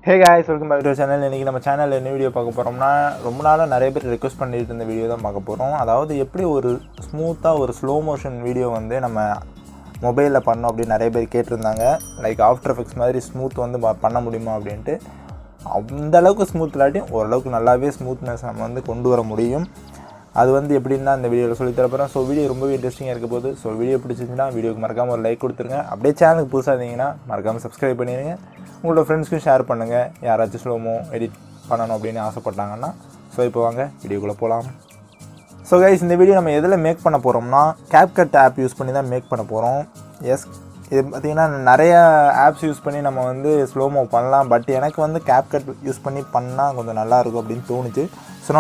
Hey guys, welcome back to our channel. இன்றைக்கி நம்ம சேனலில் என்ன வீடியோ பார்க்க போகிறோம்னா, ரொம்ப நாளாக நிறைய பேர் ரெக்வஸ்ட் பண்ணிட்டு இருந்த வீடியோ தான் பார்க்க போகிறோம். அதாவது எப்படி ஒரு ஸ்மூத்தாக ஒரு ஸ்லோ மோஷன் வீடியோ வந்து நம்ம மொபைலில் பண்ணோம் அப்படின்னு நிறைய பேர் கேட்டிருந்தாங்க. லைக் ஆஃப்டர் எஃபெக்ட்ஸ் மாதிரி ஸ்மூத் வந்து பண்ண முடியுமா அப்படின்ட்டு. அந்தளவுக்கு ஸ்மூத் இல்லாட்டியும் ஓரளவுக்கு நல்லாவே ஸ்மூத்னஸ் நம்ம வந்து கொண்டு வர முடியும். அது வந்து எப்படின்னு தான் இந்த வீடியோவில் சொல்லித்தரப்போகிறேன். ஸோ வீடியோ ரொம்பவே இன்ட்ரெஸ்டிங்காக இருக்க போகுது. ஸோ வீடியோ பிடிச்சிருந்துச்சுன்னா வீடியோக்கு மறக்காமல் ஒரு லைக் கொடுத்துருங்க. அப்படியே சேனலுக்கு புதுசாக இருந்தீங்கன்னா மறக்காமல் சப்ஸ்கிரைப் பண்ணிடுங்க. உங்களோட ஃப்ரெண்ட்ஸ்க்கும் ஷேர் பண்ணுங்கள், யாராச்சும் ஸ்லோமோ எடிட் பண்ணணும் அப்படின்னு ஆசைப்பட்டாங்கன்னா. ஸோ இப்போ வாங்க வீடியோக்குள்ளே போகலாம். ஸோ கைஸ், இந்த வீடியோ நம்ம எதில் மேக் பண்ண போகிறோம்னா, CapCut ஆப் யூஸ் பண்ணி தான் மேக் பண்ண போகிறோம். எஸ், இது பார்த்திங்கன்னா நிறையா ஆப்ஸ் யூஸ் பண்ணி நம்ம வந்து ஸ்லோமோ பண்ணலாம். பட் எனக்கு வந்து CapCut யூஸ் பண்ணி பண்ணால் கொஞ்சம் நல்லாயிருக்கும் அப்படின்னு தோணுச்சு. ஸோ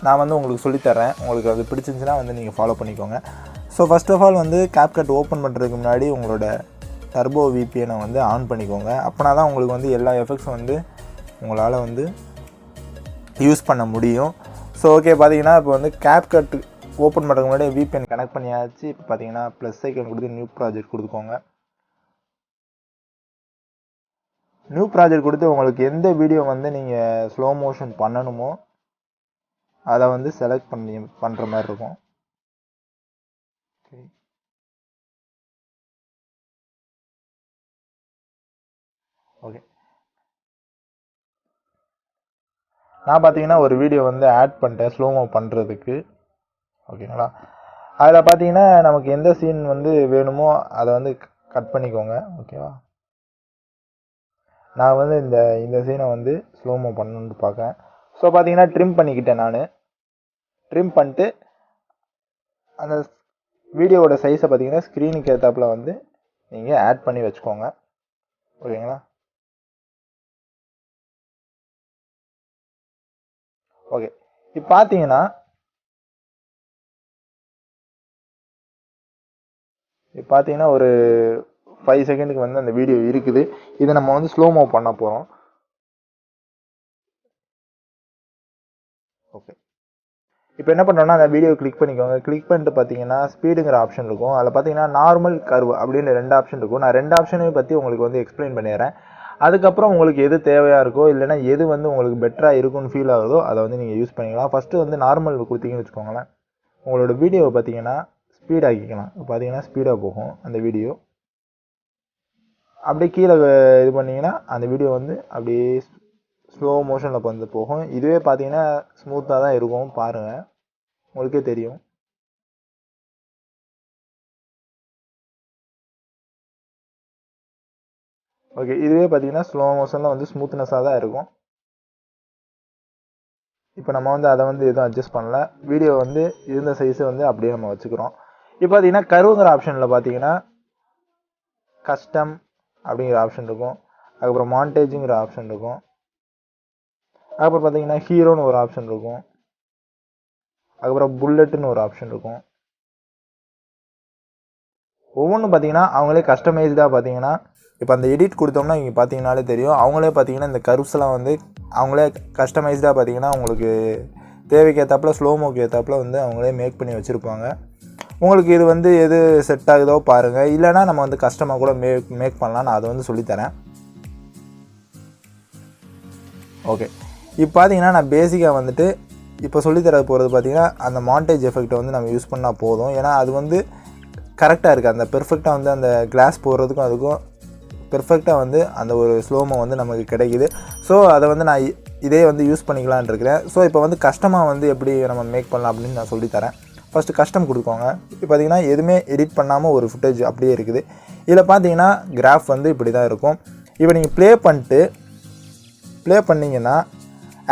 நான் வந்து உங்களுக்கு சொல்லித்தரேன். உங்களுக்கு அது பிடிச்சிருந்துச்சுன்னா வந்து நீங்கள் ஃபாலோ பண்ணிக்கோங்க. ஸோ ஃபஸ்ட் ஆஃப் ஆல் வந்து CapCut ஓப்பன் பண்ணுறதுக்கு முன்னாடி உங்களோட டர்போ VPN வந்து ஆன் பண்ணிக்கோங்க. அப்போனா தான் உங்களுக்கு வந்து எல்லா எஃபெக்ட்ஸும் வந்து உங்களால் வந்து யூஸ் பண்ண முடியும். ஸோ ஓகே, பார்த்தீங்கன்னா இப்போ வந்து CapCut ஓப்பன் பண்ணுறதுக்கு முன்னாடி VPN கனெக்ட் பண்ணியாச்சு. இப்போ பார்த்தீங்கன்னா ப்ளஸ் ஐக்கன் கொடுத்து நியூ ப்ராஜெக்ட் கொடுத்துக்கோங்க. நியூ ப்ராஜெக்ட் கொடுத்து உங்களுக்கு எந்த வீடியோ வந்து நீங்கள் ஸ்லோ மோஷன் பண்ணணுமோ அதை வந்து செலக்ட் பண்ணுற மாதிரி இருக்கும். ஓகே, நான் பார்த்தீங்கன்னா ஒரு வீடியோ வந்து ஆட் பண்ணிட்டேன் ஸ்லோமோ பண்ணுறதுக்கு. ஓகேங்களா, அதில் பார்த்தீங்கன்னா நமக்கு எந்த சீன் வந்து வேணுமோ அதை வந்து கட் பண்ணிக்கோங்க. ஓகேவா, நான் வந்து இந்த சீனை வந்து ஸ்லோமோ பண்ணணுன்னு பார்க்கேன். ஸோ பார்த்தீங்கன்னா ட்ரிம் பண்ணிக்கிட்டேன். நான் ட்ரிம் பண்ணிட்டு அந்த வீடியோவோட சைஸை பார்த்தீங்கன்னா ஸ்க்ரீனுக்கு ஏற்றாப்புல வந்து நீங்கள் ஆட் பண்ணி வச்சுக்கோங்க. ஓகேங்களா, ஓகே. இப்போ பார்த்தீங்கன்னா ஒரு 5 செகண்டுக்கு வந்து அந்த வீடியோ இருக்குது. இதை நம்ம வந்து ஸ்லோமோ பண்ண போகிறோம். ஓகே, இப்போ என்ன பண்ணுறோம்னா அந்த வீடியோ கிளிக் பண்ணிக்கோங்க. கிளிக் பண்ணிட்டு பார்த்தீங்கன்னா ஸ்பீடுங்கிற ஆப்ஷன் இருக்கும். அதில் பார்த்தீங்கன்னா நார்மல் கர்வ் அப்படின்னு 2 ஆப்ஷன் இருக்கும். நான் 2 ஆப்ஷனையும் பற்றி உங்களுக்கு வந்து எக்ஸ்பிளைன் பண்ணிடுறேன். அதுக்கப்புறம் உங்களுக்கு எது தேவையாக இருக்கோ இல்லைனா எது வந்து உங்களுக்கு பெட்டராக இருக்குன்னு ஃபீல் ஆகுதோ அதை வந்து நீங்கள் யூஸ் பண்ணிக்கலாம். ஃபஸ்ட்டு வந்து நார்மல் கொடுத்தீங்கன்னு வச்சுக்கோங்களேன், உங்களோட வீடியோவை பார்த்தீங்கன்னா ஸ்பீட் ஆக்கிக்கலாம். பார்த்தீங்கன்னா ஸ்பீடாக போகும் அந்த வீடியோ. அப்படியே கீழே இது பண்ணிங்கன்னா அந்த வீடியோ வந்து அப்படியே ஸ்லோ மோஷனில் வந்து போகும். இதுவே பார்த்தீங்கன்னா ஸ்மூத்தாக தான் இருக்கும், பாருங்கள், உங்களுக்கே தெரியும். ஓகே, இதுவே பார்த்தீங்கன்னா ஸ்லோ மோஷனில் வந்து ஸ்மூத்னஸாக தான் இருக்கும். இப்போ நம்ம வந்து அதை வந்து எதுவும் அட்ஜஸ்ட் பண்ணல. வீடியோ வந்து இருந்த சைஸை வந்து அப்படியே நம்ம வச்சுக்கிறோம். இப்போ பார்த்தீங்கன்னா கர்வுங்கிற ஆப்ஷனில் பார்த்தீங்கன்னா கஸ்டம் அப்படிங்கிற ஆப்ஷன் இருக்கும். அதுக்கப்புறம் மாண்டேஜுங்கிற ஆப்ஷன் இருக்கும். அதுக்கப்புறம் பார்த்தீங்கன்னா ஹீரோன்னு ஒரு ஆப்ஷன் இருக்கும். அதுக்கப்புறம் புல்லட்டுன்னு ஒரு ஆப்ஷன் இருக்கும். ஒவ்வொன்றும் பார்த்தீங்கன்னா அவங்களே கஸ்டமைஸ்டாக பார்த்தீங்கன்னா இப்போ அந்த எடிட் கொடுத்தோம்னா இங்கே பார்த்தீங்கன்னாலே தெரியும். அவங்களே பார்த்தீங்கன்னா இந்த கர்வ்ஸ்லாம் வந்து அவங்களே கஸ்டமைஸ்டாக பார்த்தீங்கன்னா உங்களுக்கு தேவைக்கு ஏற்றாப்புல ஸ்லோமோக்கு ஏற்றாப்புல வந்து அவங்களே மேக் பண்ணி வச்சுருப்பாங்க. உங்களுக்கு இது வந்து எது செட் ஆகுதோ பாருங்கள். இல்லைனா நம்ம வந்து கஸ்டமாக கூட மேக் பண்ணலாம். நான் அதை வந்து சொல்லித்தரேன். ஓகே, இப்போ பார்த்தீங்கன்னா நான் பேசிக்காக வந்துட்டு இப்போ சொல்லித்தர போகிறது பார்த்தீங்கன்னா அந்த மாண்டேஜ் எஃபெக்ட்டை வந்து நம்ம யூஸ் பண்ணால் போதும். ஏன்னா அது வந்து கரெக்டாக இருக்குது. அந்த பெர்ஃபெக்டாக வந்து அந்த கிளாஸ் போடுறதுக்கும் அதுக்கும் பெர்ஃபெக்டாக வந்து அந்த ஒரு ஸ்லோமோ வந்து நமக்கு கிடைக்குது. ஸோ அதை வந்து நான் இதே வந்து யூஸ் பண்ணிக்கலான் இருக்கிறேன். ஸோ இப்போ வந்து கஸ்டமாக வந்து எப்படி நம்ம மேக் பண்ணலாம் அப்படின்னு நான் சொல்லித்தரேன். ஃபஸ்ட்டு கஸ்டம் கொடுத்துக்கோங்க. இப்போ பார்த்தீங்கன்னா எதுவுமே எடிட் பண்ணாமல் ஒரு ஃபுட்டேஜ் அப்படியே இருக்குது. இதில் பார்த்தீங்கன்னா கிராஃப் வந்து இப்படி தான் இருக்கும். இப்போ நீங்கள் ப்ளே பண்ணிங்கன்னா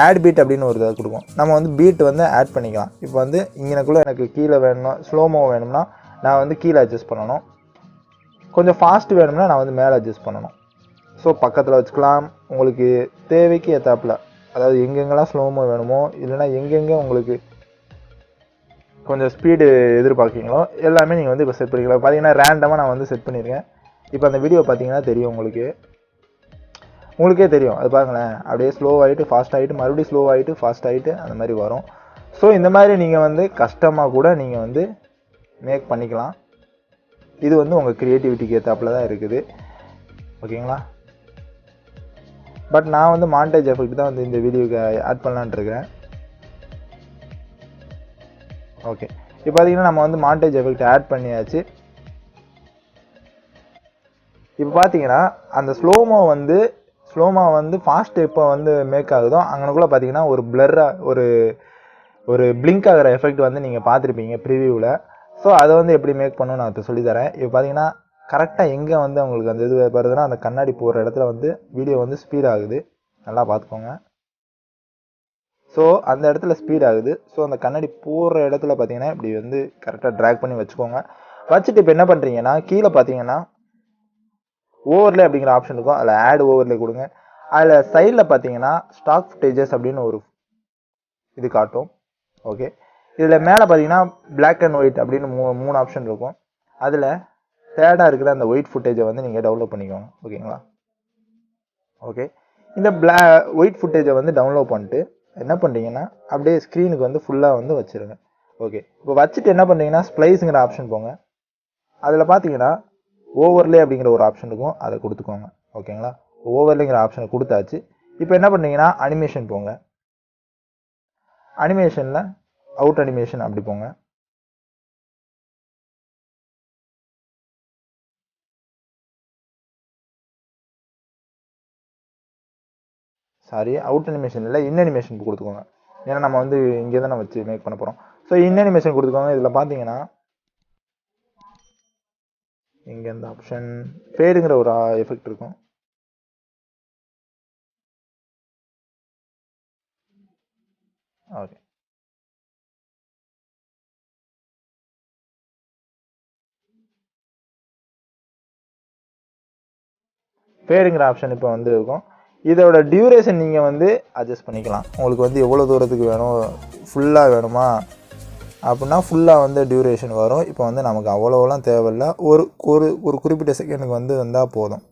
ஆட் பீட் அப்படின்னு ஒரு இதை கொடுக்கும். நம்ம வந்து பீட் வந்து ஆட் பண்ணிக்கலாம். இப்போ வந்து இங்கனக்குள்ளே எனக்கு கீழே வேணும்னா ஸ்லோமோ வேணும்னா நான் வந்து கீழே அட்ஜஸ்ட் பண்ணணும். கொஞ்சம் ஃபாஸ்ட் வேணும்னா நான் வந்து மேலே அட்ஜஸ்ட் பண்ணணும். ஸோ பக்கத்தில் வச்சுக்கலாம். உங்களுக்கு தேவைக்கு ஏற்றாப்புல, அதாவது எங்கெங்கெல்லாம் ஸ்லோமோ வேணுமோ இல்லைனா எங்கெங்கே உங்களுக்கு கொஞ்சம் ஸ்பீடு எதிர்பார்க்கீங்களோ எல்லாமே நீங்கள் வந்து இப்போ செட் பண்ணிக்கலாம். பார்த்தீங்கன்னா ரேண்டமாக நான் வந்து செட் பண்ணியிருக்கேன். இப்போ அந்த வீடியோ பார்த்தீங்கன்னா தெரியும், உங்களுக்கே தெரியும். அது பாருங்களேன், அப்படியே ஸ்லோ ஆகிட்டு ஃபாஸ்ட் ஆகிட்டு மறுபடியும் ஸ்லோ ஆகிட்டு ஃபாஸ்ட் ஆகிட்டு அந்த மாதிரி வரும். ஸோ இந்த மாதிரி நீங்கள் வந்து கஷ்டமாக கூட நீங்கள் வந்து மேக் பண்ணிக்கலாம். இது வந்து உங்கள் க்ரியேட்டிவிட்டிக்கு ஏற்றாப்புல தான் இருக்குது. ஓகேங்களா, பட் நான் வந்து மாண்டேஜ் எஃபெக்ட் தான் வந்து இந்த வீடியோக்கு ஆட் பண்ணலான்னு இருக்கிறேன். ஓகே, இப்போ பார்த்தீங்கன்னா நம்ம வந்து மாண்டேஜ் எஃபெக்ட் ஆட் பண்ணியாச்சு. இப்போ பார்த்தீங்கன்னா அந்த ஸ்லோமோ வந்து ஃபாஸ்ட் எப்போ வந்து மேக் ஆகுதோ அங்கனக்குள்ளே பார்த்தீங்கன்னா ஒரு பிளர்ராக ஒரு பிளிங்க் ஆகிற எஃபெக்ட் வந்து நீங்கள் பார்த்துருப்பீங்க ப்ரிவியூவில். ஸோ அதை வந்து எப்படி மேக் பண்ணணும் நான் இப்போ சொல்லித்தரேன். இப்போ பார்த்தீங்கன்னா கரெக்டாக எங்கே வந்து அவங்களுக்கு அந்த இது வருதுன்னா அந்த கண்ணாடி போகிற இடத்துல வந்து வீடியோ வந்து ஸ்பீட் ஆகுது. நல்லா பார்த்துக்கோங்க. ஸோ அந்த இடத்துல ஸ்பீட் ஆகுது. ஸோ அந்த கண்ணாடி போகிற இடத்துல பார்த்தீங்கன்னா இப்படி வந்து கரெக்டாக ட்ராக் பண்ணி வச்சுக்கோங்க. வச்சுட்டு இப்போ என்ன பண்ணுறீங்கன்னா கீழே பார்த்தீங்கன்னா ஓவர்லே அப்படிங்கிற ஆப்ஷன் இருக்கும். அதில் ஆட் ஓவர்லே கொடுங்க. அதில் சைடில் பார்த்தீங்கன்னா ஸ்டாக் ஃபுட்டேஜஸ் அப்படின்னு ஒரு இது காட்டும். ஓகே, இதில் மேலே பார்த்தீங்கன்னா பிளாக் அண்ட் ஒயிட் அப்படின்னு மூணு ஆப்ஷன் இருக்கும். அதில் தேர்டாக இருக்கிற அந்த ஒயிட் ஃபுட்டேஜை வந்து நீங்கள் டவுன்லோட் பண்ணிக்கோங்க. ஓகேங்களா? ஓகே, இந்த ஒயிட் ஃபுட்டேஜை வந்து டவுன்லோட் பண்ணிட்டு என்ன பண்ணுறீங்கன்னா அப்படியே ஸ்க்ரீனுக்கு வந்து ஃபுல்லாக வந்து வச்சுருங்க. ஓகே, இப்போ வச்சுட்டு என்ன பண்ணுறீங்கன்னா ஸ்ப்ளைஸுங்கிற ஆப்ஷன் போங்க. அதில் பார்த்தீங்கன்னா ஓவர்லே அப்படிங்கிற ஒரு ஆப்ஷன் இருக்கும், அதை கொடுத்துக்கோங்க. ஓகேங்களா? ஓவர்லேங்கிற ஆப்ஷனை கொடுத்தாச்சு. இப்போ என்ன பண்ணுறீங்கன்னா அனிமேஷன் போங்க. அனிமேஷனில் அவுட் அனிமேஷன் அப்படி போங்க. சாரி, அவுட் அனிமேஷன் இல்லை, இன் அனிமேஷன் கொடுத்துக்கோங்க. ஏன்னா நம்ம வந்து இங்கே தான் வச்சு மேக் பண்ண போகிறோம். ஸோ இன் அனிமேஷன் கொடுத்துக்கோங்க. இதில் பார்த்தீங்கன்னா இங்கே இந்த ஆப்ஷன் ஃபேடுங்கிற ஒரு எஃபெக்ட் இருக்கும். ஓகே, ஃபேடுங்கிற ஆப்ஷன் இப்போ வந்து இருக்கும். இதோட டியூரேஷன் நீங்கள் வந்து அட்ஜஸ்ட் பண்ணிக்கலாம். உங்களுக்கு வந்து எவ்வளோ தூரத்துக்கு வேணும், ஃபுல்லாக வேணுமா அப்படின்னா ஃபுல்லாக வந்து டியூரேஷன் வரும். இப்போ வந்து நமக்கு அவ்வளோலாம் தேவையில்லை, ஒரு குறிப்பிட்ட செகண்டுக்கு வந்து வந்தால் போதும்.